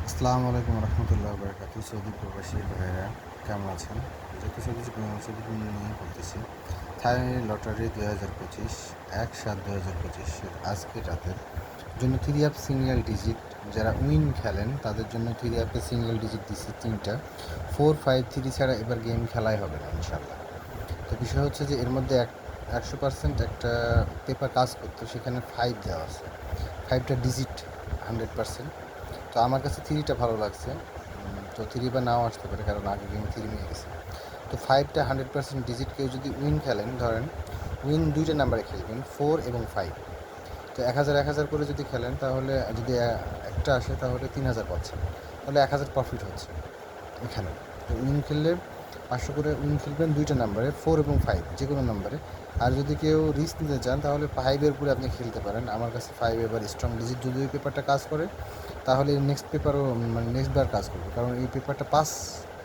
আসসালামু আলাইকুম রহমতুল্লাহ বরকাত। সৌদি প্রবাসী ভাইয়েরা কেমন আছেন? যেহেতু সৌদি নিয়ে বলতেছি, থাই লটারি 2025 1/7/2025 আজকে রাতের জন্য থ্রি অ্যাপ সিঙ্গেল ডিজিট যারা উইন খেলেন তাদের জন্য থ্রি অ্যাপে সিঙ্গেল ডিজিট দিচ্ছি তিনটা। 4, 5, 3 ছাড়া এবার গেম খেলাই হবে না ইনশাল্লাহ। তো বিষয় হচ্ছে যে এর মধ্যে 100% একটা পেপার কাজ করতো, সেখানে 5 দেওয়া আছে, 5টা ডিজিট 100%। তো আমার কাছে থ্রিটা ভালো লাগছে। তো থ্রি বা নাও আসতে পারে, কারণ আগে গেমে থ্রি নিয়ে গেছে। তো 5টা 100% ডিজিট কেউ যদি উইন খেলেন, ধরেন উইন দুইটা নাম্বারে খেলবেন, 4 এবং 5। তো 1000 করে যদি খেলেন, তাহলে যদি একটা আসে তাহলে 3000 পাচ্ছেন, তাহলে 1000 প্রফিট হচ্ছে এখানে। তো উইন খেললে 500 করে উইন খেলবেন দুইটা নাম্বারে, 4 এবং 5 যে কোনো নাম্বারে। আর যদি কেউ রিস্ক নিতে চান তাহলে 5-এর উপরে আপনি খেলতে পারেন। আমার কাছে 5 এবার স্ট্রং ডিজিট, যদি ওই পেপারটা কাজ করে তাহলে নেক্সট পেপারও মানে নেক্সট বার কাজ করবে, কারণ এই পেপারটা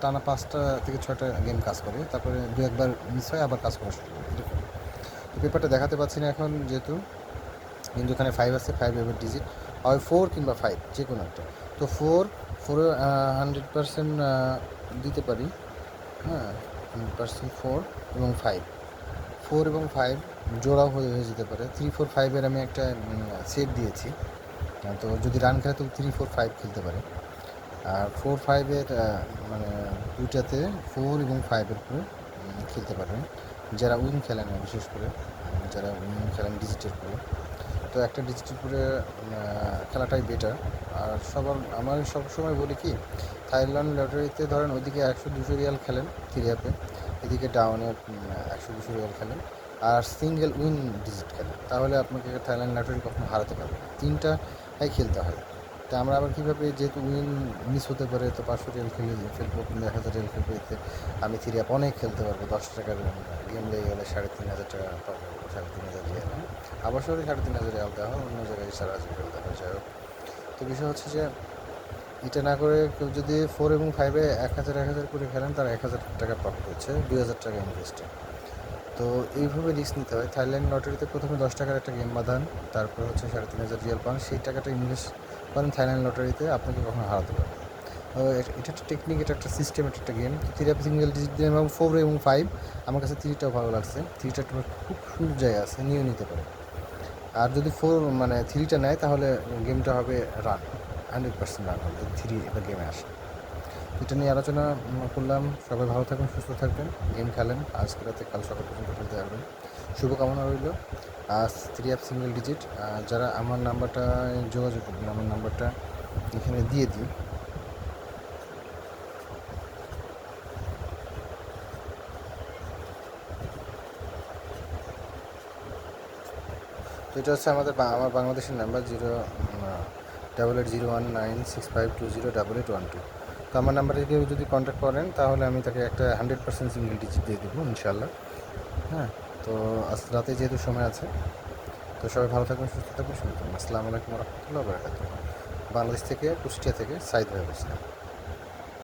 টানা 5টা থেকে 6টা গেম কাজ করে, তারপরে দু একবার মিস হয় আবার কাজ করা শুরু করে এরকম। তো পেপারটা দেখাতে পাচ্ছি না এখন যেহেতু, কিন্তু এখানে 5 আছে, 5 এবার ডিজিট হয় 4 কিংবা 5 যে কোনো একটা। তো 4 100% দিতে পারি। হ্যাঁ, 100% 4 এবং 5, 4 এবং 5 জোড়াও হয়ে যেতে পারে। 3, 4, 5-এর আমি একটা সেট দিয়েছি। তো যদি রান খেলে তো 3, 4, 5 খেলতে পারে। আর 4, 5-এর মানে দুইটাতে 4 এবং 5-এর উপরে খেলতে পারবেন যারা উইন খেলেন না, বিশেষ করে যারা উইন খেলেন ডিজিটের উপরে। তো একটা ডিজিটের উপরে খেলাটাই বেটার। আর আমার সবসময় বলি কি, থাইল্যান্ড লটারিতে ধরেন ওইদিকে 100-200 রিয়াল খেলেন থ্রি অ্যাপে, এদিকে ডাউনে 100-200 রিয়াল খেলেন, আর সিঙ্গেল উইন ডিজিট খেলেন, তাহলে আপনাকে থাইল্যান্ড লটারি কখনো হারাতে পারবে না। তিনটাই খেলতে হয়। তা আমরা আবার কীভাবে, যেহেতু উইন মিস হতে পারে, তো 500 রিয়াল ফেলবো কিংবা 1000 রিয়াল ফেলবো, এতে আমি থ্রি অ্যাপ অনেক খেলতে পারবো। 10 টাকার গেম লেগে গেলে 3500 টাকা পাবো, 3500 রিয়াল। আবাসরে 3500 রিয়াল দেওয়া হয়, অন্য জায়গায় 4000 দেওয়া হয়। যাই হোক, তো বিষয় হচ্ছে যে এটা না করে কেউ যদি 4 এবং 5-এ 1000 করে খেলেন, তার 1000 টাকা প্রফিট হচ্ছে, 2000 টাকা ইনভেস্টে। তো এইভাবে রিস্ক নিতে হয়। থাইল্যান্ড লটারিতে প্রথমে 10 টাকার একটা গেম বাঁধান, তারপর হচ্ছে 3500 রিয়াল পান, সেই টাকাটা ইনভেস্ট করেন থাইল্যান্ড লটারিতে, আপনাকে কখনো হারাতে পারবে না। এটা একটা টেকনিক, এটা একটা সিস্টেম, এটা একটা গেম। থ্রি সিঙ্গেল ডিজিট দিয়ে এবং 4 এবং 5, আমার কাছে থ্রিটাও ভালো লাগছে। থ্রিটা খুব সুন্দর জায়গা আছে, নিয়েও নিতে পারে। আর যদি মানে থ্রিটা নেয়, তাহলে গেমটা হবে রান, 100% রান হবে যদি থ্রি এবার গেমে আসে। এটা নিয়ে আলোচনা করলাম। সবাই ভালো থাকবেন, সুস্থ থাকবেন, গেম খেলেন, আজকে রাতে কাল সকাল পর্যন্ত খেলতে পারবেন। শুভকামনা রইল। আজ থ্রি অ্যাপ সিঙ্গেল ডিজিট যারা আমার নাম্বারটা যোগাযোগ করবেন, আমার নাম্বারটা এখানে দিয়ে দিই। তো এটা হচ্ছে আমার বাংলাদেশের নাম্বার, 0880196520882। তো আমার নাম্বারে কেউ যদি কন্ট্যাক্ট করেন, তাহলে আমি তাকে একটা 100% সিঙ্গেল ডিজিট দিয়ে দেবো ইনশাল্লাহ। হ্যাঁ, তো আজ রাতে যেহেতু সময় আছে, তো সবাই ভালো থাকবেন, সুস্থ থাকবেন, শুনতে থাকবেন। আসসালামু আলাইকুম রহমতুল্লাহ বরকাত। বাংলাদেশ থেকে, কুষ্টিয়া থেকে সাইদ ভাই বলছিলাম।